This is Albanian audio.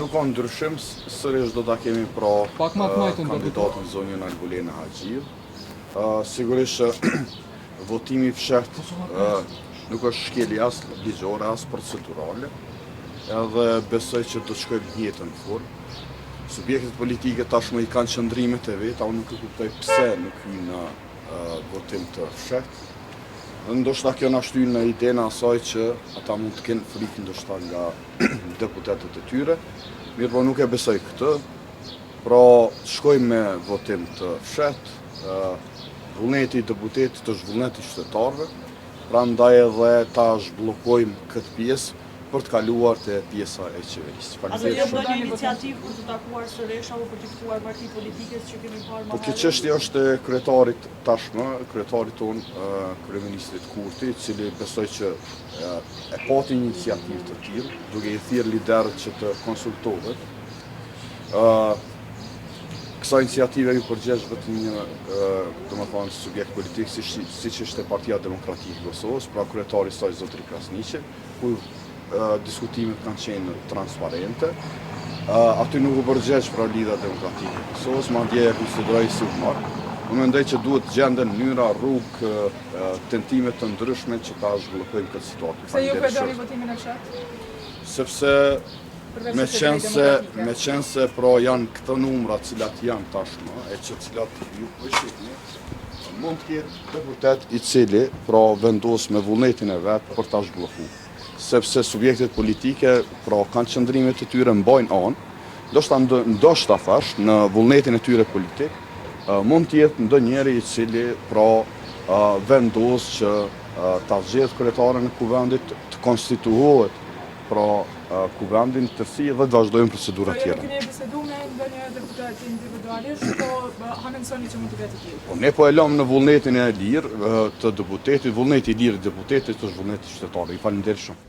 Nuk ka ndryshim, sërish do ta kemi pra kandidatën zonjën Albulena Haxhiu. Sigurisht që votimi i fshehtë nuk është shkelje as ligjore, as procedurale, edhe besoj që do të shkojmë në jetën formë. Subjektet politike tashmë i kanë qëndrimet e veta, unë nuk e kuptoj pse nuk hyjnë në votim të fshehtë. Ndoshta kjo na shtyn në idenë asaj që ata mund të kenë frikë ndoshta nga deputetët e tyre. Mirë, po nuk e besoj këtë. Pra, shkojmë me votim të fshehtë. Vullneti i deputetit është vullneti i qytetarëve. Prandaj edhe ta zhbllokojmë këtë pjesë për të kaluar te pjesa e qeverisë. A do të bëni iniciativë për të takuar sërish apo për të ftuar parti politike që kemi parë më Po kjo çështje është e kryetarit tashmë, kryetarit tonë, kryeministrit Kurti, i cili besoj që e pati iniciativë të tillë, duke i thirrë liderët që të konsultohet. Kësa iniciative ju përgjesh vetëm një, domethënë, subjekt politik, siç ishte Partia Demokratike e Kosovës, pra kryetari i saj zotri Krasniqi, ku diskutimet kanë qenë transparente. Aty nuk u përgjesh pra Lidha Demokratike e Kosovës, madje e konsideroj si humor. Unë mendoj që duhet gjenden mënyra, rrugë, tentime të ndryshme që ta zhvillojmë këtë situatë. Pse ju përdorni votimin e fshehtë? Sepse me qenë se pra janë këto numra cilat janë tashmë, e që cilat ju shihni, mund të ketë deputet i cili pra vendos me vullnetin e vet për ta zhvilluar. Sepse subjektet politike pra kanë qëndrimet e tyre mbajnë anë, ndoshta thash në vullnetin e tyre politik, mund të jetë ndonjëri i cili pra vendos që ta zgjedhë kryetarin e kuvendit, të konstituohet pra kuvendin tërësi dhe të vazhdojmë procedura tjera. Keni biseduar me ndonjë deputet individualisht, po ha mendoni që mund të ketë tillë? Po ne po e lëm në vullnetin e lirë të deputetit, vullneti i lirë i deputetit është vullneti qytetarëve. I falenderoj shumë.